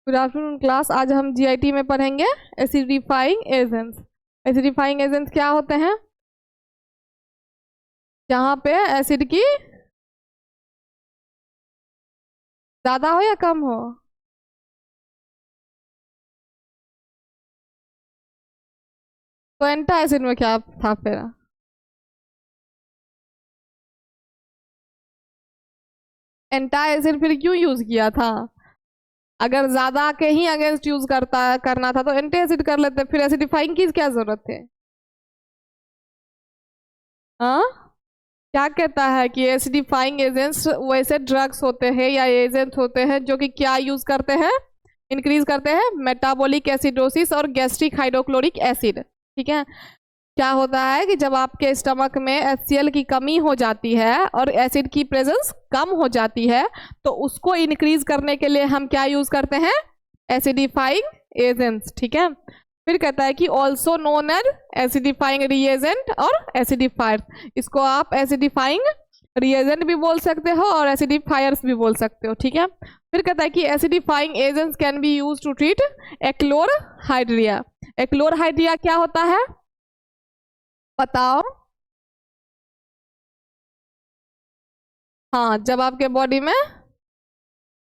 Good afternoon class. आज हम GIT में पढ़ेंगे एसिडिफाइंग एजेंट्स। एसिडिफाइंग एजेंट्स क्या होते हैं? जहाँ पे एसिड की ज़्यादा हो या कम हो। तो एंटा एसिड में क्या था फिर? एंटा एसिड फिर क्यों यूज किया था? अगर ज्यादा के ही अगेंस्ट यूज करना था तो एंटी एसिड कर लेते, फिर एसिडिफाइंग की क्या जरूरत है? हाँ, क्या कहता है कि एसिडिफाइंग एजेंट्स वैसे ड्रग्स होते हैं या एजेंट्स होते हैं जो कि क्या यूज करते हैं, इंक्रीज करते हैं मेटाबॉलिक एसिडोसिस और गैस्ट्रिक हाइड्रोक्लोरिक एसिड। ठीक है, क्या होता है कि जब आपके स्टमक में HCl की कमी हो जाती है और एसिड की प्रेजेंस कम हो जाती है तो उसको इंक्रीज करने के लिए हम क्या यूज करते हैं? Acidifying agents. ठीक है, फिर कहता है कि also known as acidifying reagent और एसिडिफायर। इसको आप एसिडिफाइंग रिएजेंट भी बोल सकते हो और एसिडिफायर्स भी बोल सकते हो। ठीक है, फिर कहता है कि acidifying agents can be use to treat achlorhydria. Achlorhydria क्या होता है बताओ? हाँ, जब आपके बॉडी में,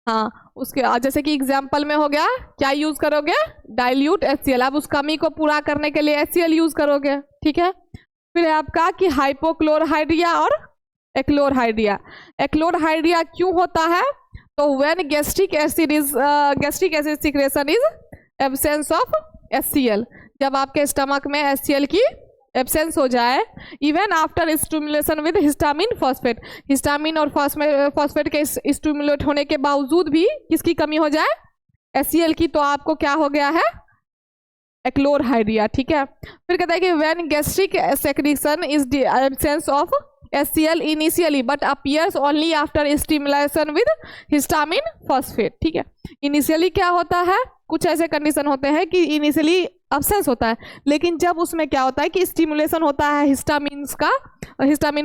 हाँ उसके जैसे कि एग्जाम्पल में हो गया, क्या यूज करोगे? Dilute HCl। आप उस कमी को पूरा करने के लिए HCl यूज करोगे। ठीक है, फिर है आपका कि हाइपोक्लोरहाइड्रिया और एक्लोरहाइड्रिया। एक्लोरहाइड्रिया क्यों होता है? तो when gastric acid secretion is absence of HCl। जब आपके स्टमक में HCl की एब्सेंस हो जाए, even after stimulation with histamine phosphate. Histamine और फॉस्फेट के स्टिमुलेट होने के बावजूद भी किसकी कमी हो जाए? HCl की, तो आपको क्या हो गया है? एक्लोरहाइड्रिया। ठीक है, फिर कहता है कि when gastric secretion is absence of HCl initially but appears only after stimulation with histamine phosphate. ठीक है, इनिशियली क्या होता है, कुछ ऐसे कंडीशन होते हैं कि इनिशियली एब्सेंस होता है, लेकिन जब उसमें क्या होता है कि स्टिमुलेशन होता है हिस्टामिन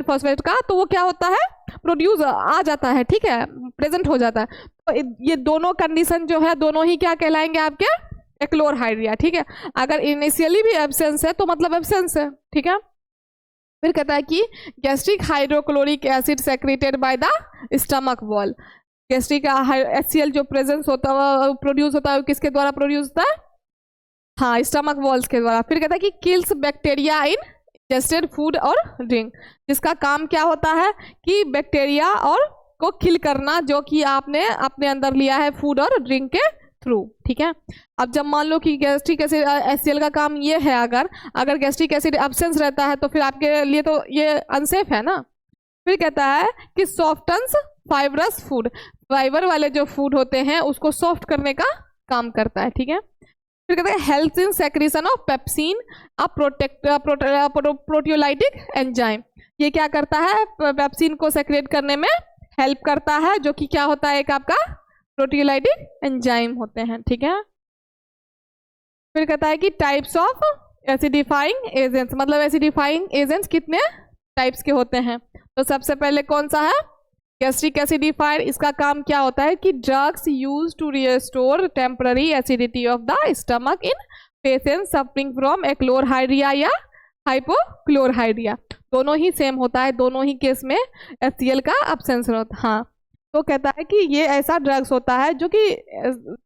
फॉस्फेट का, तो वो क्या होता है? प्रोड्यूस आ जाता है। ठीक है, प्रेजेंट हो जाता है। तो ये दोनों कंडीशन जो है, दोनों ही क्या कहलाएंगे आपके? एक्लोरहाइड्रिया। ठीक है, अगर इनिशियली भी एब्सेंस है तो मतलब एब्सेंस है। ठीक है, फिर कहता है कि gastric hydrochloric acid secreted by the stomach wall. Gastric HCl जो प्रेजेंस होता है, प्रोड्यूस होता है, किसके द्वारा प्रोड्यूस होता है? हाँ, स्टमक वॉल्स के द्वारा। फिर कहता है कि किल्स बैक्टीरिया इन इंजेस्टेड फूड और ड्रिंक। जिसका काम क्या होता है कि बैक्टीरिया और को किल करना जो कि आपने अपने अंदर लिया है फूड और ड्रिंक के थ्रू। ठीक है, अब जब मान लो कि गैस्ट्रिक एसिड HCl का काम ये है, अगर गैस्ट्रिक एसिड एब्सेंस रहता है तो फिर आपके लिए तो ये अनसेफ है ना। फिर कहता है कि सॉफ्टन्स फाइबरस फूड। फाइबर वाले जो फूड होते हैं उसको सॉफ्ट करने का काम करता है। ठीक है, फिर कहते हैं help in secretion of pepsin a proteolytic enzyme. ये क्या करता है? पेप्सिन को सेक्रेट करने में हेल्प करता है, जो कि क्या होता है? एक आपका प्रोटियोलाइटिक एंजाइम होते हैं। ठीक है, फिर कहता है कि टाइप्स ऑफ एसिडिफाइंग एजेंट्स, मतलब एसिडिफाइंग एजेंट्स कितने टाइप्स के होते हैं। तो सबसे पहले कौन सा है? Gastric acidifier. इसका काम क्या होता है कि drugs use to restore temporary acidity of the stomach in patients suffering from achlorhydria या हाइपोक्लोरहाइड्रिया। दोनों ही सेम होता है, दोनों ही केस में HCl का एब्सेंस होता है। हाँ, तो कहता है कि ये ऐसा ड्रग्स होता है जो कि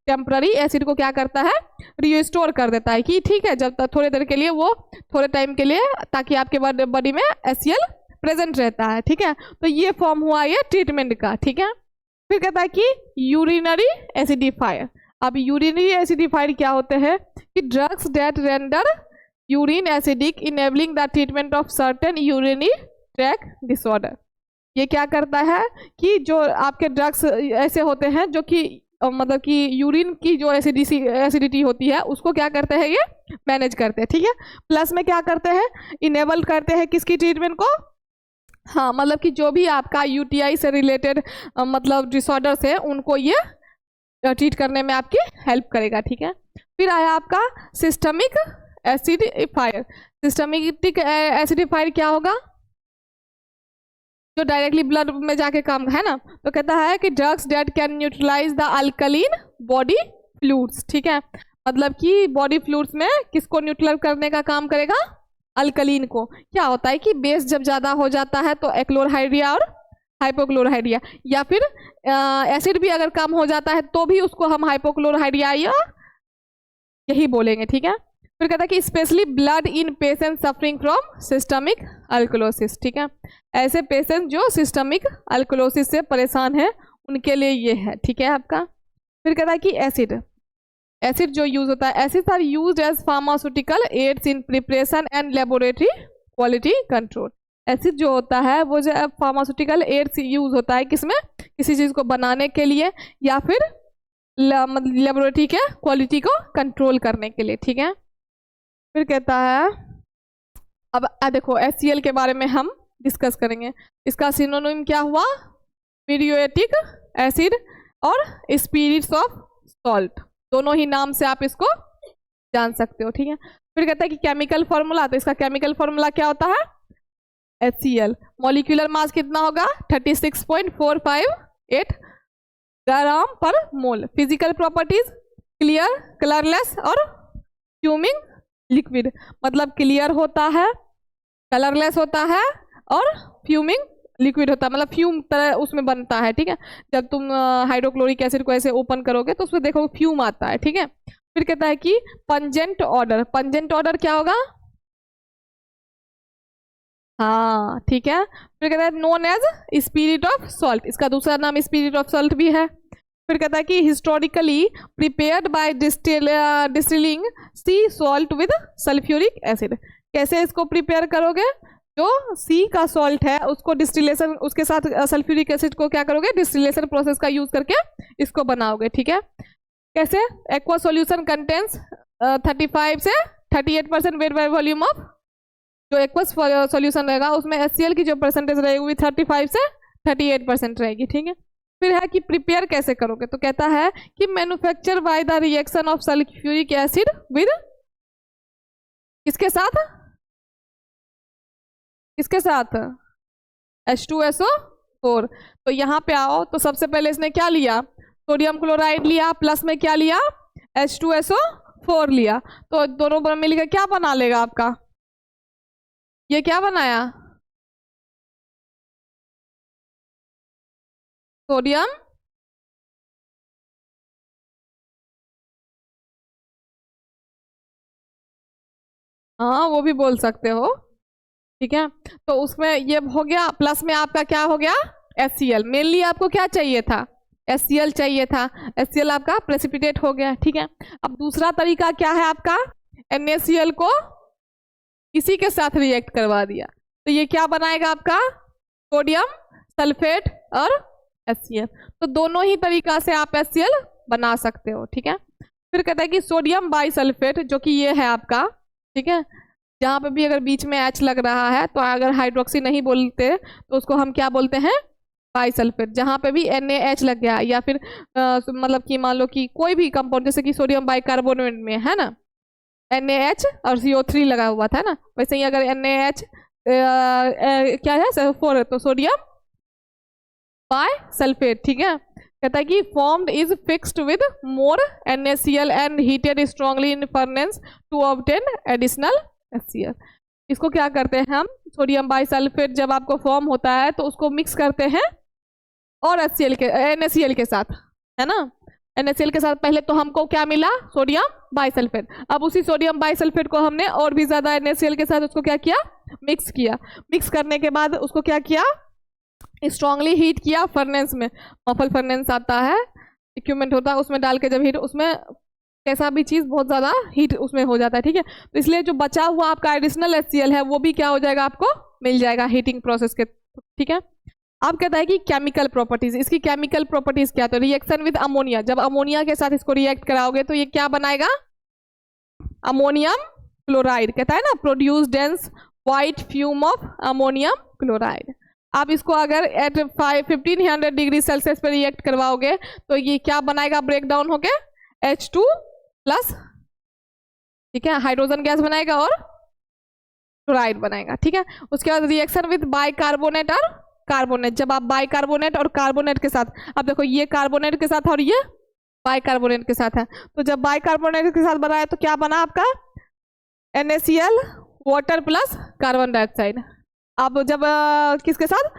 टेम्पररी एसिड को क्या करता है? रिस्टोर कर देता है कि ठीक है, जब तक थोड़ी देर के लिए, वो थोड़े टाइम के लिए, ताकि आपके बॉडी में HCl प्रेजेंट रहता है। ठीक है, तो ये फॉर्म हुआ ये ट्रीटमेंट का। ठीक है, फिर कहता है कि यूरिनरी एसिडिफायर। अब यूरिनरी एसिडिफायर क्या होते हैं कि drugs that render urine acidic enabling the treatment of certain urinary track disorder. ये क्या करता है कि जो आपके ड्रग्स ऐसे होते हैं जो कि मतलब कि यूरिन की जो एसिडिटी होती है उसको क्या करते हैं? ये मैनेज करते हैं। ठीक है, प्लस में क्या करते हैं? इनेबल करते हैं किसकी ट्रीटमेंट को? हाँ, मतलब कि जो भी आपका UTI से रिलेटेड मतलब डिसऑर्डर्स है उनको ये ट्रीट करने में आपकी हेल्प करेगा। ठीक है, फिर आया आपका सिस्टमिक एसिडिफायर। सिस्टमिक एसिडिफायर क्या होगा? जो डायरेक्टली ब्लड में जाके काम है ना। तो कहता है कि drugs that can neutralise the alkaline body fluids, ठीक है, मतलब कि बॉडी फ्लूइड्स में किसको न्यूट्रल करने का काम करेगा, अल्कलीन को। क्या होता है कि बेस जब ज़्यादा हो जाता है तो एक्लोरहाइड्रिया और हाइपोक्लोरहाइड्रिया, या फिर एसिड भी अगर कम हो जाता है तो भी उसको हम हाइपोक्लोरहाइड्रिया या यही बोलेंगे, ठीक है। फिर कहता है कि specially blood in patient suffering from systemic alkalosis, ठीक है, ऐसे पेशेंट जो सिस्टमिक अल्कलोसिस से परेशान है उनके लिए ये है, ठीक है आपका। फिर कहता है कि एसिड जो यूज होता है, acids are used as pharmaceutical aids in preparation and laboratory quality control. Acid जो होता है वो जो फार्मास्यूटिकल एड्स यूज होता है किसमें, किसी चीज़ को बनाने के लिए या फिर लेबोरेटरी के क्वालिटी को कंट्रोल करने के लिए, ठीक है। फिर कहता है अब देखो HCl के बारे में हम डिस्कस करेंगे। इसका सिनोनिम क्या हुआ, म्यूरिएटिक एसिड और स्पिरिट्स ऑफ सॉल्ट, दोनों ही नाम से आप इसको जान सकते हो, ठीक है। फिर कहता है कि केमिकल फॉर्मूला, तो इसका केमिकल फॉर्मूला क्या होता है, HCl। मॉलिक्यूलर मास कितना होगा, 36.458 ग्राम पर मोल। फिजिकल प्रॉपर्टीज क्लियर, कलरलेस और फ्यूमिंग लिक्विड, मतलब क्लियर होता है, कलरलेस होता है और फ्यूमिंग लिक्विड होता है, मतलब फ्यूम तरह उसमें बनता है, ठीक है। जब तुम हाइड्रोक्लोरिक एसिड को ऐसे ओपन करोगे तो उसमें देखो फ्यूम आता है, ठीक है। फिर कहता है कि पंजेंट ऑर्डर, पंजेंट ऑर्डर क्या होगा, हाँ ठीक है। फिर कहता है known as spirit of salt, इसका दूसरा नाम स्पिरिट ऑफ सॉल्ट भी है। फिर कहता है कि historically prepared by distilling C salt with sulphuric acid. कैसे इसको प्रिपेयर करोगे, जो सी का सॉल्ट है उसको डिस्टिलेशन, उसके साथ सल्फ्यूरिक एसिड को क्या करोगे, डिस्टिलेशन प्रोसेस का यूज करके इसको बनाओगे, ठीक है। कैसे, एक्वा सॉल्यूशन कंटेंस 35 से 38% वेट बाय वॉल्यूम ऑफ, जो एक्वस सॉल्यूशन रहेगा उसमें HCl की जो परसेंटेज रहेगी वो 35 से 38% रहेगी, ठीक है। फिर है कि प्रिपेयर कैसे करोगे, तो कहता है कि manufacture by the reaction of sulphuric acid with किसके साथ, किसके साथ, H2SO4। तो यहाँ पे आओ, तो सबसे पहले इसने क्या लिया, सोडियम क्लोराइड लिया, प्लस में क्या लिया, H2SO4 लिया। तो दोनों मिलकर क्या बना लेगा आपका, ये क्या बनाया, सोडियम हाँ वो भी बोल सकते हो, ठीक है। तो उसमें ये हो गया, प्लस में आपका क्या हो गया, HCl। मेनली आपको क्या चाहिए था, HCl चाहिए था, HCl आपका प्रेसिपिटेट हो गया, ठीक है। अब दूसरा तरीका क्या है आपका, NaCl को इसी के साथ रिएक्ट करवा दिया, तो ये क्या बनाएगा आपका, सोडियम सल्फेट और HCl। तो दोनों ही तरीका से आप HCl बना सकते हो, ठीक है। फिर कहता है कि सोडियम बाइसल्फेट, जो कि ये है आपका, ठीक है, जहाँ पे भी अगर बीच में H लग रहा है तो अगर हाइड्रोक्सी नहीं बोलते तो उसको हम क्या बोलते हैं, बाइसल्फेट। जहाँ पे भी NaH लग गया या फिर मतलब कि मान लो कि कोई भी कंपाउंड, जैसे कि सोडियम बाइकार्बोनेट में है ना NaH और CO3 लगा हुआ था ना, वैसे ही अगर NaH क्या है 4 है तो सोडियम बाइसल्फेट, ठीक है। कहता है कि formed is fixed with more NaCl and heated strongly in furnace to obtain additional HCl। इसको क्या करते हैं हम, सोडियम बाइसल्फेट जब आपको फॉर्म होता है तो उसको मिक्स करते हैं और NaCl के साथ, है ना। NaCl के साथ पहले तो हमको क्या मिला, सोडियम बाइसल्फेट। अब उसी सोडियम बाइसल्फेट को हमने और भी ज्यादा NaCl के साथ उसको क्या किया, मिक्स किया। मिक्स करने के बाद उसको क्या किया, स्ट्रांगली हीट किया फर्नेस में। मफल फर्नेस आता है, इक्विपमेंट होता है, उसमें डाल के जब हीट, उसमें कैसा भी चीज़ बहुत ज़्यादा हीट उसमें हो जाता है, ठीक है। तो इसलिए जो बचा हुआ आपका एडिशनल HCl है वो भी क्या हो जाएगा, आपको मिल जाएगा हीटिंग प्रोसेस के, ठीक है। अब कहता है कि केमिकल प्रॉपर्टीज, इसकी केमिकल प्रॉपर्टीज क्या, तो रिएक्शन विद अमोनिया, जब अमोनिया के साथ इसको रिएक्ट कराओगे तो ये क्या बनाएगा, अमोनियम क्लोराइड। कहता है ना produce dense white fume of ammonium chloride. आप इसको अगर एट 1500 डिग्री सेल्सियस पर रिएक्ट करवाओगे तो ये क्या बनाएगा, ब्रेक डाउन होके H2+, ठीक है, हाइड्रोजन गैस बनाएगा और क्लोराइड बनाएगा, ठीक है। उसके बाद रिएक्शन विद बाइकार्बोनेट और कार्बोनेट, जब आप बाइकार्बोनेट और कार्बोनेट के साथ, अब देखो ये कार्बोनेट के साथ और ये बाइकार्बोनेट के साथ है। तो जब बाइकार्बोनेट के साथ बना है तो क्या बना आपका NaCl water plus carbon dioxide. अब जब किसके साथ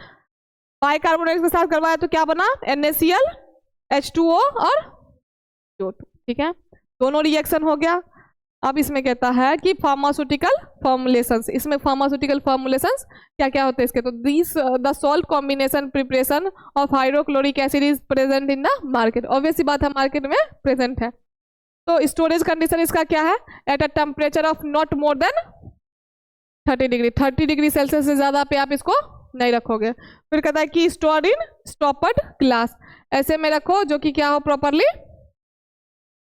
बाइकार्बोनेट के साथ करवाया तो क्या बना NaCl H2O और CO2। ठीक है, दोनों रिएक्शन हो गया। अब इसमें कहता है कि फार्मास्यूटिकल फॉर्मुलेशंस, इसमें फार्मास्यूटिकल फॉर्मुलेशंस क्या क्या होते हैं इसके, तो this the salt combination preparation of hydrochloric acid is present in the market. Obvious सी बात है, मार्केट में प्रेजेंट है। तो स्टोरेज कंडीशन इसका क्या है, at a temperature of not more than 30 degree, 30 degree Celsius से ज़्यादा पे आप इसको नहीं रखोगे। फिर कहता है कि स्टोर इन स्टॉपर्ड ग्लास, ऐसे में रखो जो कि क्या हो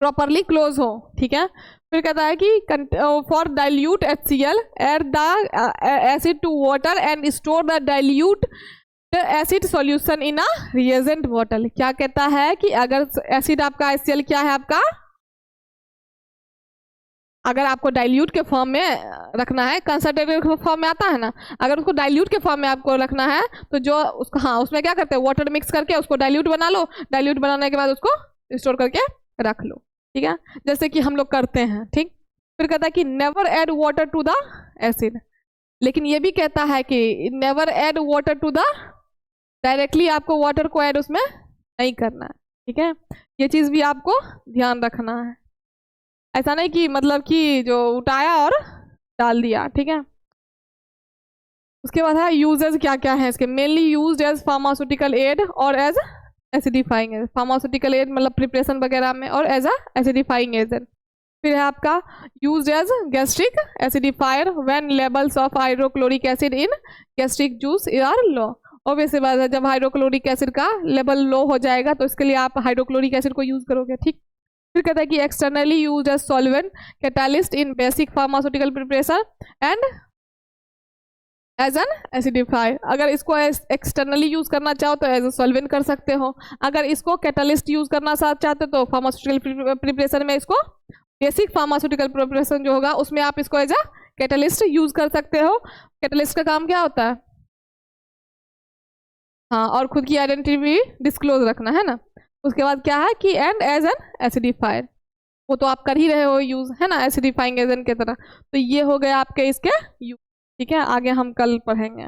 प्रॉपरली क्लोज हो। ठीक है, फिर कहता है कि for dilute HCl add the acid to water and store the dilute acid solution in a reagent bottle. क्या कहता है कि अगर एसिड आपका HCl क्या है आपका, अगर आपको डाइल्यूट के फॉर्म में रखना है, कंसंट्रेटेड फॉर्म में आता है ना, अगर उसको डाइल्यूट के फॉर्म में आपको रखना है तो जो उसको हाँ उसमें क्या करते हैं वाटर मिक्स करके उसको डाइल्यूट बना लो, डाइल्यूट बनाने के बाद उसको स्टोर करके रख लो। ठीक है, जैसे कि हम लोग करते हैं। ठीक, फिर कहता है कि never add water to the acid, लेकिन ये भी कहता है कि never add water to the, directly आपको वाटर को ऐड उसमें नहीं करना है। ठीक है, ये चीज़ भी आपको ध्यान रखना है, ऐसा नहीं कि मतलब कि जो उठाया और डाल दिया। ठीक है, उसके बाद है यूजेस क्या क्या है इसके, mainly used as pharmaceutical aid और as acidifying agent, pharmaceutical aid मतलब प्रिपरेशन वगैरह में, और एज अ एसिडिफाइंग एजेंट। फिर है आपका used as gastric acidifier when levels of hydrochloric acid in gastric juice are low. Obviously बात है, जब हाइड्रोक्लोरिक एसिड का लेवल लो हो जाएगा तो इसके लिए आप हाइड्रोक्लोरिक एसिड को यूज करोगे। ठीक, फिर कहता है कि externally use as solvent catalyst in basic pharmaceutical preparation and as an acidifier. अगर इसको एक्सटर्नली यूज करना चाहो तो एज ए सॉल्वेंट कर सकते हो, अगर इसको कैटालिस्ट यूज करना चाहते हो तो फार्मास्यूटिकल प्रिपरेशन में इसको बेसिक फार्मास्यूटिकल प्रिपरेशन जो होगा उसमें आप इसको एज अ कैटालिस्ट यूज कर सकते हो। कैटालिस्ट का काम क्या होता है, हाँ, और खुद की आइडेंटिटी भी डिस्क्लोज रखना है ना। उसके बाद क्या है कि एंड एज एन एसिडिफायर, वो तो आप कर ही रहे हो यूज, है ना, एसिडिफाइंग एजेंट की तरह। तो ये हो गया आपके इसके यूज। ठीक है, आगे हम कल पढ़ेंगे।